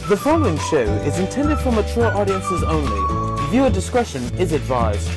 The following show is intended for mature audiences only. Viewer discretion is advised.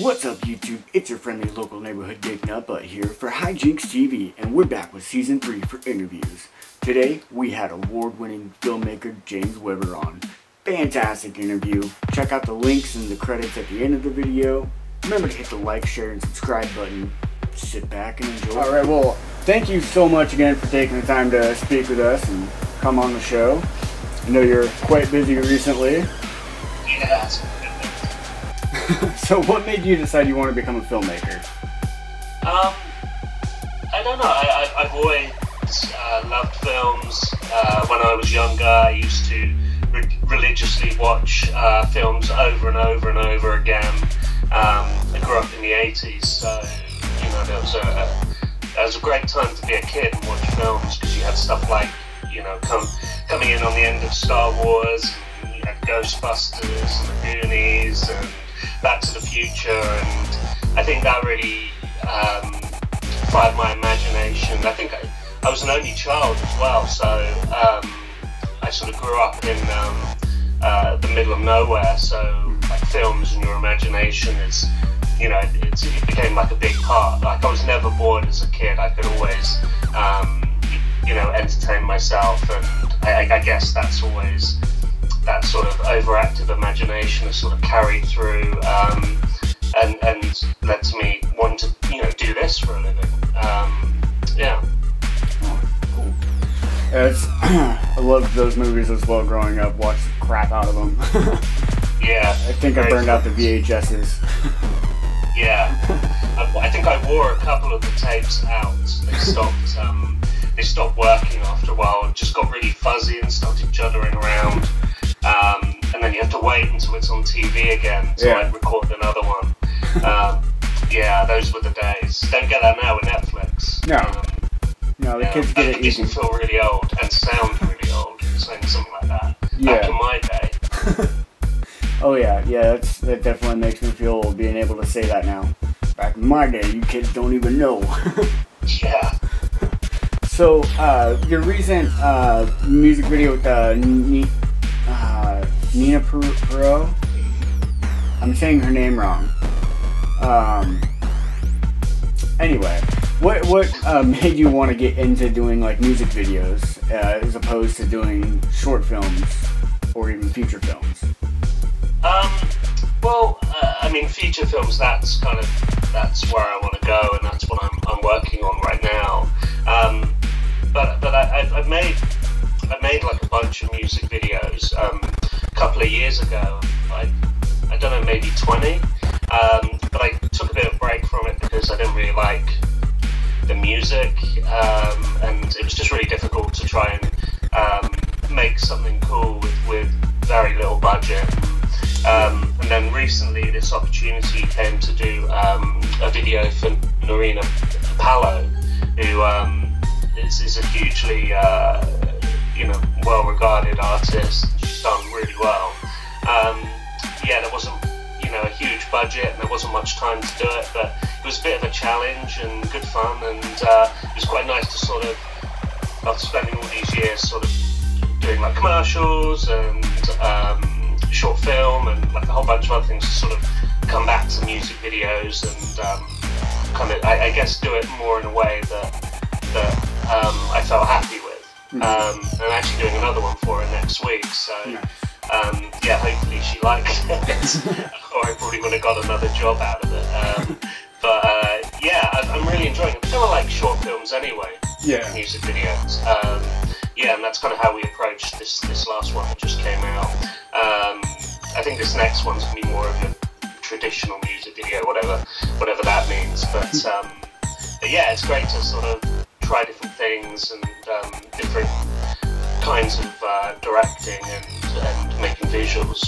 What's up YouTube? It's your friendly local neighborhood Dick Nutbutt here for HJTV, and we're back with Season 3 for interviews. Today we had award-winning filmmaker James Weber on. Fantastic interview. Check out the links and the credits at the end of the video. Remember to hit the like, share, and subscribe button. Sit back and enjoy. Alright, well, thank you so much again for taking the time to speak with us and come on the show. I know you're quite busy recently. Yeah. So what made you decide you want to become a filmmaker? I don't know. I've always loved films. When I was younger, I used to religiously watch films over and over and over again. I grew up in the 80s, so you know that was a great time to be a kid and watch films, because you had stuff like, you know, coming in on the end of Star Wars, and you had Ghostbusters and the Goonies and Back to the Future, and I think that really fired my imagination. I think I was an only child as well, so I sort of grew up in the middle of nowhere, so like films and your imagination is, you know, it became like a big part. Like I was never bored as a kid. I could always, you know, entertain myself, and I guess that's always that sort of overactive imagination has sort of carried through, and led to me wanting to, you know, do this for a living. Yeah. Cool. I loved those movies as well growing up. Watched the crap out of them. Yeah. I think I burned out the VHSs. Yeah. I think I wore a couple of the tapes out. They stopped working after a while. It just got really fuzzy and started juddering around. And then you have to wait until it's on TV again to like record another one. Yeah, those were the days. Don't get that now with Netflix. No, the kids get it easy. You feel really old and sound really old saying something like that. Back in my day. Oh yeah, that definitely makes me feel old being able to say that now. Back in my day, you kids don't even know. Yeah. So, your recent music video with Nina Perot. I'm saying her name wrong. Anyway, what made you want to get into doing like music videos as opposed to doing short films or even feature films? Well, I mean, feature films. That's where I want to go, and that's what I'm working on right now. But I've made like a bunch of music videos. A couple of years ago, I don't know, maybe 20. But I took a bit of break from it because I didn't really like the music, and it was just really difficult to try and make something cool with very little budget. And then recently this opportunity came to do a video for Nerina, Pallot, who is a hugely you know, well-regarded artist. She's done really well. Yeah, there wasn't, you know, a huge budget and there wasn't much time to do it, but it was a bit of a challenge and good fun, and it was quite nice to sort of, after spending all these years sort of doing like commercials and short film and like a whole bunch of other things, to sort of come back to music videos and kind of, I guess, do it more in a way that I felt happy with. And I'm actually doing another one for her next week, so yeah, hopefully she likes it, or I probably would have got another job out of it. But yeah, I'm really enjoying it. I kind of like short films anyway, music videos. Yeah, and that's kind of how we approached this last one that just came out. I think this next one's gonna be more of a traditional music video, whatever that means. But yeah, it's great to sort of try different things and different kinds of directing and making visuals.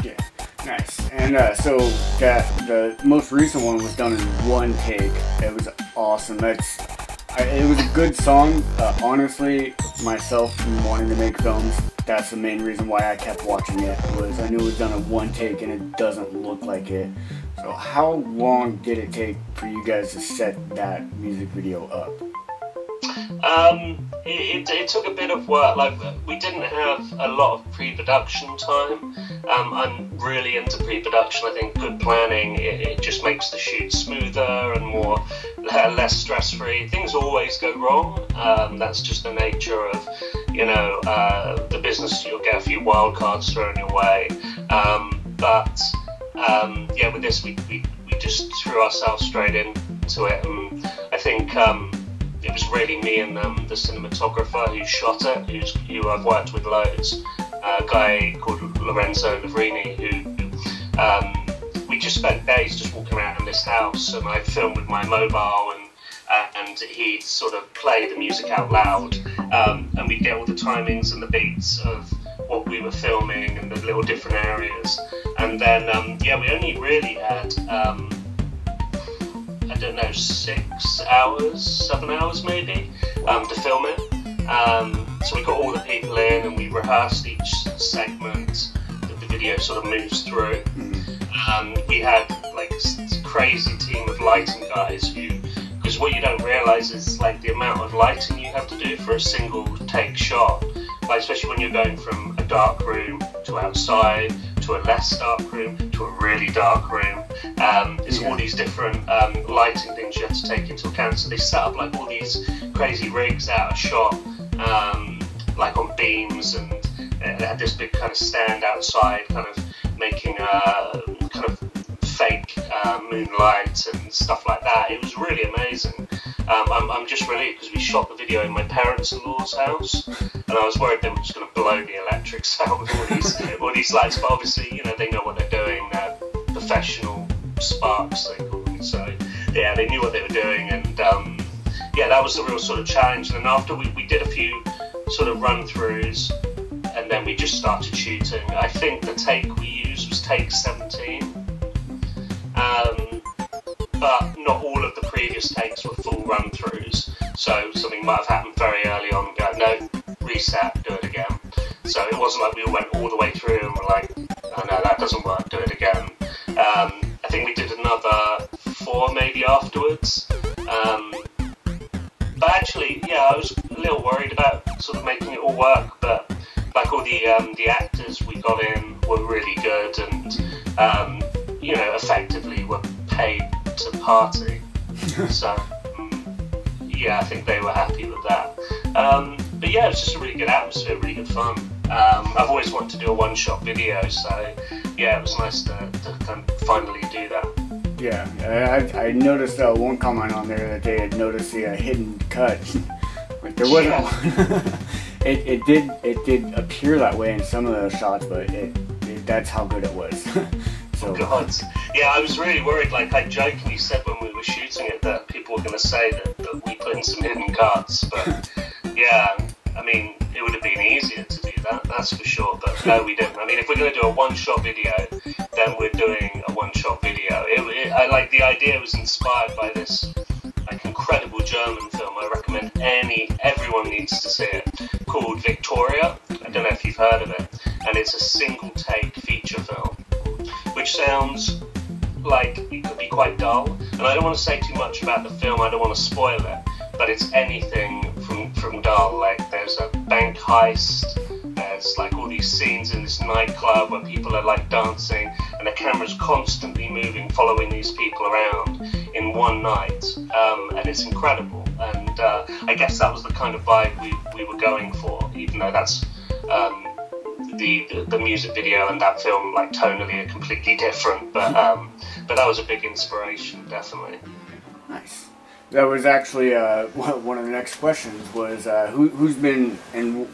Yeah, nice. And so the most recent one was done in one take. It was awesome. It was a good song. Honestly, myself wanting to make films, that's the main reason why I kept watching it, was I knew it was done in one take and it doesn't look like it. So how long did it take for you guys to set that music video up? It took a bit of work. Like, we didn't have a lot of pre-production time. I'm really into pre-production. I think good planning, it just makes the shoot smoother and less stress-free. Things always go wrong. That's just the nature of, the business. You'll get a few wild cards thrown your way. Yeah, with this, we just threw ourselves straight into it. And I think it was really me and the cinematographer who shot it, who I've worked with loads, a guy called Nerina, who we just spent days just walking around this house, and I filmed with my mobile, and he'd sort of play the music out loud, and we'd get all the timings and the beats of what we were filming and the little different areas. And then, we only really had, 7 hours maybe, to film it. So we got all the people in and we rehearsed each segment that the video sort of moves through. We had like a crazy team of lighting guys because what you don't realise is like the amount of lighting you have to do for a single take shot. Like, especially when you're going from a dark room to outside, to a less dark room, to a really dark room. There's all these different lighting things you have to take into account. So they set up like all these crazy rigs out of shot, like on beams, and they had this big kind of stand outside, kind of making a kind of fake moonlight and stuff like that. It was really amazing. I'm just relieved because we shot the video in my parents-in-law's house, and I was worried they were just going to blow the electrics out with all these lights. But obviously, they know what they're doing. They're professional sparks, they call them. So yeah, they knew what they were doing, and that was the real sort of challenge. And then after we did a few sort of run-throughs, and then we just started shooting. I think the take we used was take 17. But not all of the previous takes were full run-throughs, so something might have happened very early on and go, no, reset, do it again. So it wasn't like we went all the way through and were like, oh no, that doesn't work, do it again. I think we did another 4 maybe afterwards. But actually, I was a little worried about sort of making it all work, but like all the actors we got in were really good, and effectively were paid to party. So I think they were happy with that. But yeah, it was just a really good atmosphere, really good fun. I've always wanted to do a one-shot video, so yeah, it was nice to kind of finally do that. Yeah, I noticed one comment on there that they had noticed the hidden cut. Like there wasn't one. It did appear that way in some of those shots, but that's how good it was. So. God. Yeah, I was really worried. Like, I jokingly said when we were shooting it that people were going to say that we put in some hidden cuts, but yeah, I mean, it would have been easier to do that, that's for sure, but no, we didn't. I mean, if we're going to do a one-shot video, then we're doing a one-shot video. I like the idea was inspired by this like incredible German film. I recommend everyone needs to see it, called Victoria. I don't know if you've heard of it, and it's a single-take feature film, which sounds like it could be quite dull, and I don't want to say too much about the film, I don't want to spoil it, but it's anything from dull. Like, there's a bank heist, there's like all these scenes in this nightclub where people are like dancing, and the camera's constantly moving, following these people around in one night, and it's incredible, and I guess that was the kind of vibe we were going for, even though that's the music video and that film, like, tonally are completely different, but that was a big inspiration, definitely. Nice. That was actually one of the next questions was who's been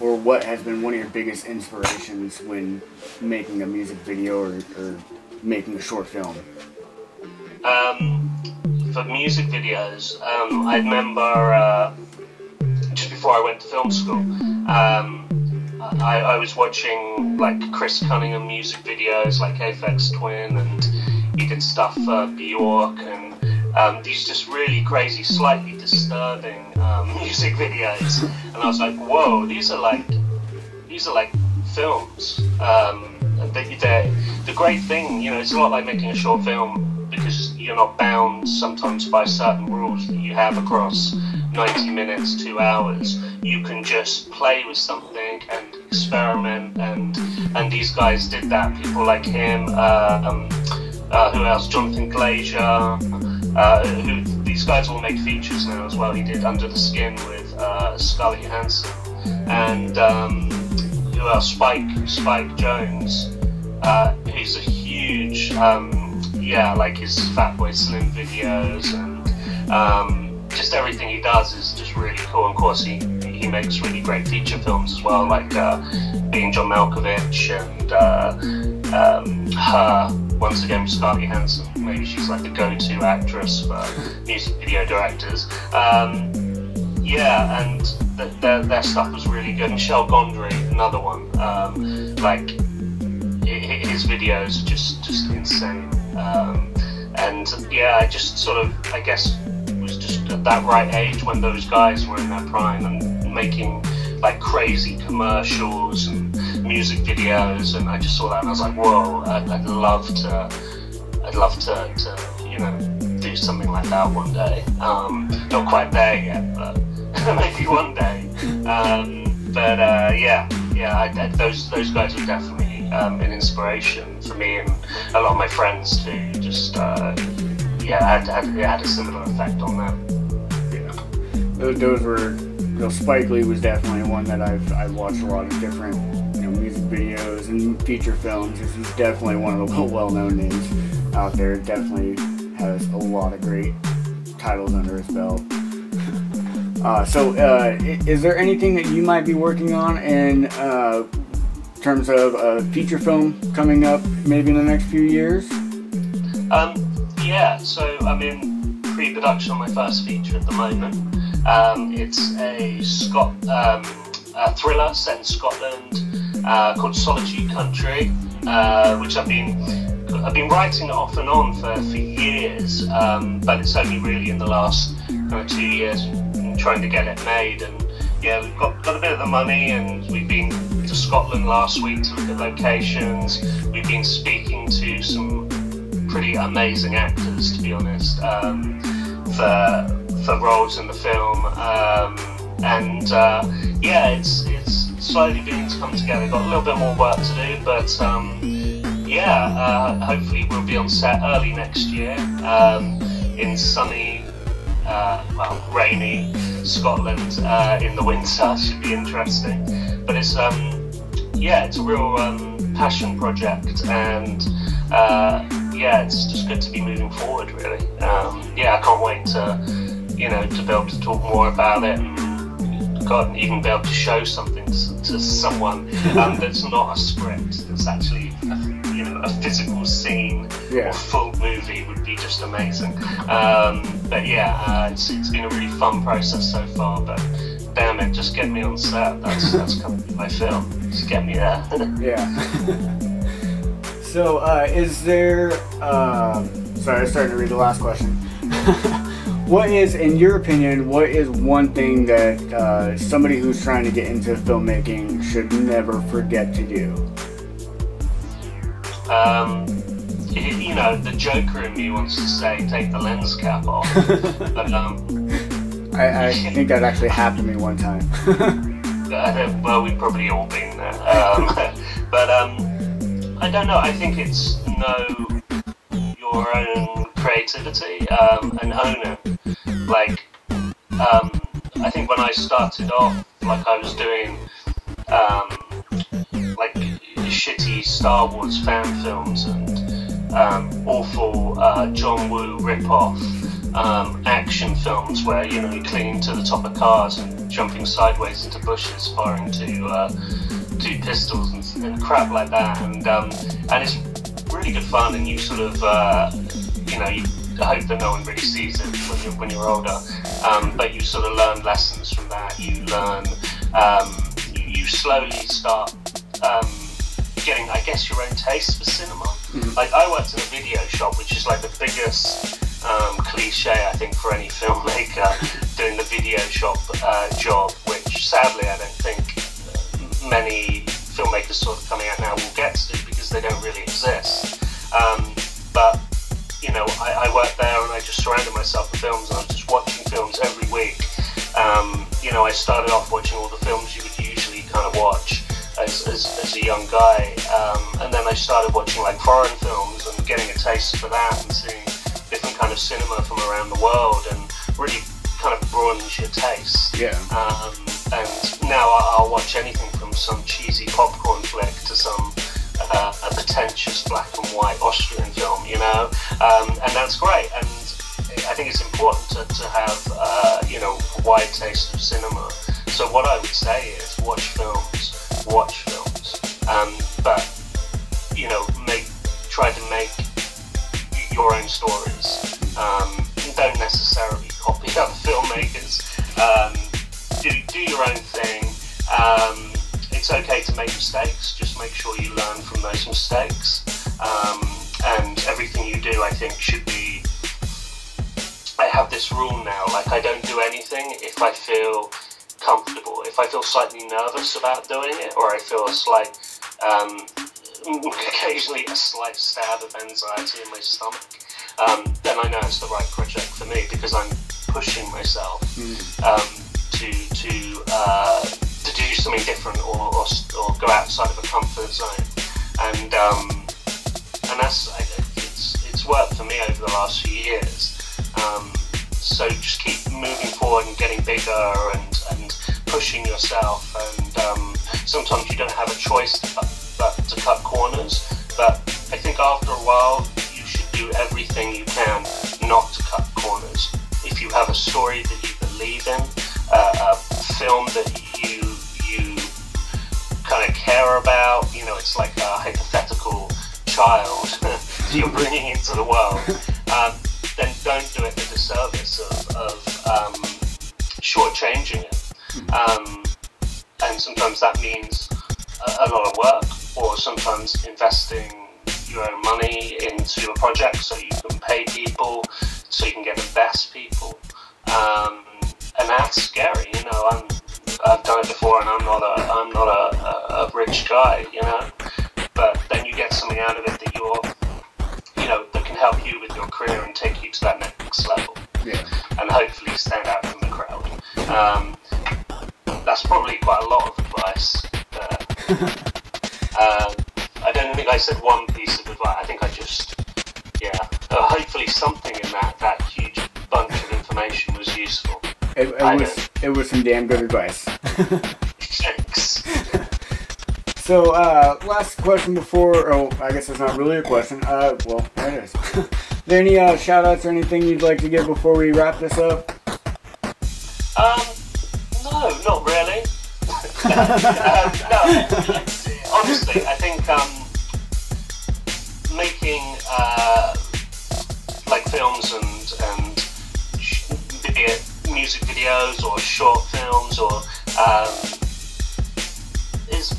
or what has been one of your biggest inspirations when making a music video or making a short film? For music videos, I remember just before I went to film school, I was watching like Chris Cunningham music videos, like Aphex Twin, and he did stuff for Bjork, and these just really crazy, slightly disturbing music videos. And I was like, whoa, these are like films. The great thing, you know, it's a lot like making a short film, because you're not bound sometimes by certain rules that you have across 90 minutes, 2 hours. You can just play with something and experiment, and these guys did that. People like him, who else? Jonathan Glazer, these guys all make features now as well. He did Under the Skin with Scarlett Johansson, and who else? Spike Jones. He's a huge, like his Fatboy Slim videos, and just everything he does is just really cool. And of course, he makes really great feature films as well, like Being John Malkovich and Her. Once again, Scarlett Johansson. Maybe she's like the go-to actress for music video directors. And their stuff was really good. Michel Gondry, another one. Like his videos are just insane. I just sort of, I guess, was just at that right age when those guys were in their prime and making like crazy commercials and music videos, and I just saw that and I was like, whoa, I'd love to you know, do something like that one day. Not quite there yet, but maybe one day. Those guys were definitely an inspiration for me and a lot of my friends too. Just it had a similar effect on them. Yeah, those were. Spike Lee was definitely one that I've watched a lot of different, you know, music videos and feature films. He's definitely one of the well-known names out there. Definitely has a lot of great titles under his belt. Is there anything that you might be working on in terms of a feature film coming up maybe in the next few years? So I'm in pre-production on my first feature at the moment. It's a thriller set in Scotland called Solitude Country, which I've been writing it off and on for years, but it's only really in the last kind of 2 years trying to get it made. And yeah, we've got a bit of the money, and we've been to Scotland last week to look at locations. We've been speaking to some pretty amazing actors, to be honest, for roles in the film, it's slowly beginning to come together. Got a little bit more work to do, but hopefully we'll be on set early next year in sunny, rainy Scotland in the winter. Should be interesting, but it's a real passion project, and it's just good to be moving forward, really. I can't wait to be able to talk more about it, and even be able to show something to someone that's not a script, that's actually a physical scene or full movie would be just amazing. It's been a really fun process so far, but damn it, just get me on set. That's kind of my film. Just get me there. So, is there... sorry, I was starting to read the last question. What is, in your opinion, what is one thing that somebody who's trying to get into filmmaking should never forget to do? The Joker in me wants to say, take the lens cap off. But, I think that actually happened to me one time. Well, we've probably all been there. I don't know. I think it's know your own creativity and own it. Like, I think when I started off, like I was doing like shitty Star Wars fan films and awful John Woo rip-off action films where you're clinging to the top of cars and jumping sideways into bushes, firing two pistols and crap like that, and it's really good fun, and you sort of I hope that no one really sees it when you're older, but you sort of learn lessons from that. You learn, you slowly start getting, I guess, your own taste for cinema. Mm-hmm. Like, I worked in a video shop, which is like the biggest cliche, I think, for any filmmaker, doing the video shop job, which sadly I don't think many filmmakers sort of coming out now will get to do because they don't really exist. But you know, I worked there and I just surrounded myself with films, and I was just watching films every week. You know, I started off watching all the films you would usually kind of watch as a young guy, and then I started watching like foreign films and getting a taste for that and seeing different kind of cinema from around the world, and really kind of broadens your taste. Yeah. And now I'll watch anything from some cheesy popcorn flick to some a pretentious black and white Austrian film, you know, and that's great. And I think it's important to have you know, a wide taste of cinema. So what I would say is watch films, but you know, try to make your own stories. Don't necessarily copy other filmmakers. Do your own thing. It's okay to make mistakes. Just make sure you learn from those mistakes. And everything you do, I think, should be. I have this rule now. Like, I don't do anything if I feel comfortable. If I feel slightly nervous about doing it, or I feel a slight, occasionally a slight stab of anxiety in my stomach, then I know it's the right project for me, because I'm pushing myself to do something different, or go outside of a comfort zone, and that's it's worked for me over the last few years. So just keep moving forward and getting bigger and pushing yourself, and sometimes you don't have a choice but to cut corners, but I think after a while you should do everything you can not to cut corners. If you have a story that you believe in, a film that you kind of care about, you know, it's like a hypothetical child that you're bringing into the world, then don't do it for the service of shortchanging it. And sometimes that means a lot of work, or sometimes investing your own money into a project so you can pay people, so you can get the best people. And that's scary, you know. I've done it before, and I'm not a rich guy, you know. But then you get something out of it that that can help you with your career and take you to that next level. Yeah. And hopefully stand out from the crowd. That's probably quite a lot of advice. I don't think I said one piece of advice. I think I just, hopefully something in that huge bunch of information was useful. It was some damn good advice. Thanks. So, last question before, I guess it's not really a question, well, it is. Are there any shout-outs or anything you'd like to give before we wrap this up? No, not really. No, honestly, I think making like films and music videos or short films or is,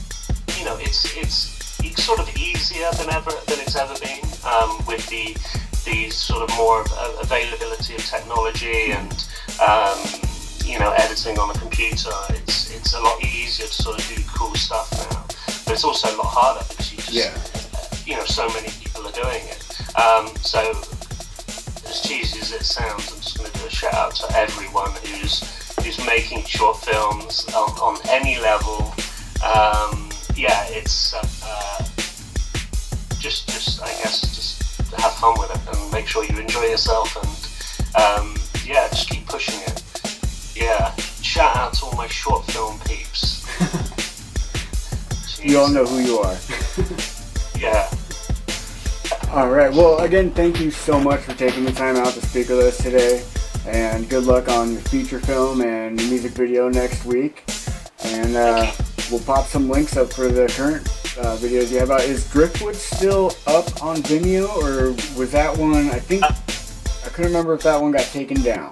you know, it's sort of easier than it's ever been, with the sort of more availability of technology and you know, editing on a computer. It's a lot easier to sort of do cool stuff now, but it's also a lot harder because you just you know, so many people are doing it. So as cheesy as it sounds, I'm just going to do a shout out to everyone who's making short films on any level. It's just I guess just have fun with it and make sure you enjoy yourself, and just keep pushing it. Shout out to all my short film peeps. You all know who you are. Yeah. Alright, well, again, thank you so much for taking the time out to speak with us today, and good luck on your feature film and music video next week. And we'll pop some links up for the current videos you have out. Is Driftwood still up on Vimeo, or was that one, I couldn't remember if that one got taken down.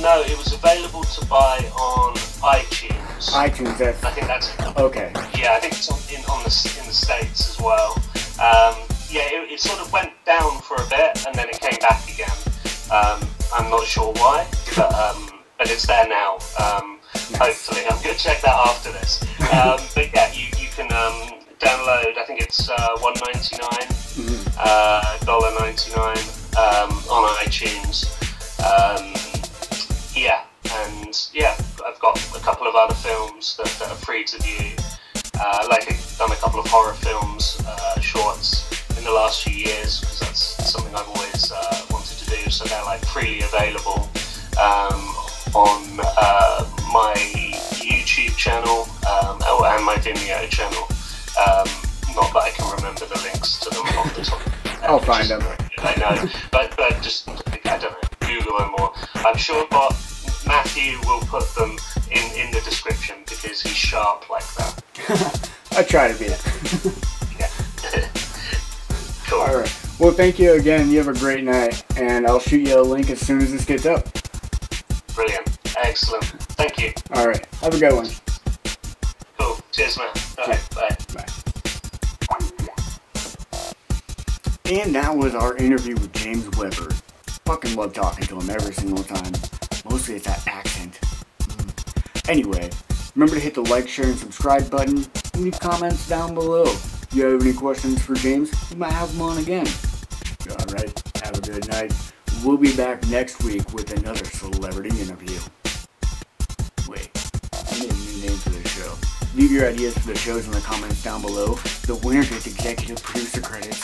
No, it was available to buy on iTunes. iTunes, I think that's it. Okay. Yeah, I think it's in the States as well. It sort of went down for a bit and then it came back again. I'm not sure why, but it's there now. Hopefully, I'm going to check that after this. But yeah, you can download. I think it's $1.99, $1.99 on iTunes. Yeah, and yeah, I've got a couple of other films that are free to view. Like I've done a couple of horror films, shorts in the last few years, because that's something I've always wanted to do. So they're like freely available on my YouTube channel and my Vimeo channel. Not that I can remember the links to them off the top. I'll find them. I know, but just I don't know, Google them, or I'm sure Matthew will put them in the description because he's sharp like that. I try to be it. Yeah. Cool. All right. Well, thank you again. You have a great night, and I'll shoot you a link as soon as this gets up. Brilliant. Excellent. Thank you. All right. Have a good one. Cool. Cheers, man. All right. Bye. Bye. And that was our interview with James Weber. Fucking love talking to him every single time. Mostly it's that accent. Anyway, remember to hit the like, share, and subscribe button, and leave comments down below. If you have any questions for James, we might have him on again. Alright, have a good night. We'll be back next week with another celebrity interview. Wait, I need a new name for this show. Leave your ideas for the shows in the comments down below. The winner gets executive producer credits.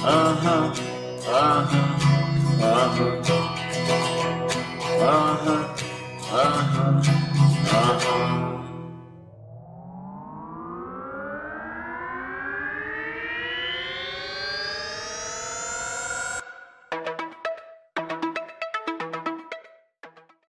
Uh-huh.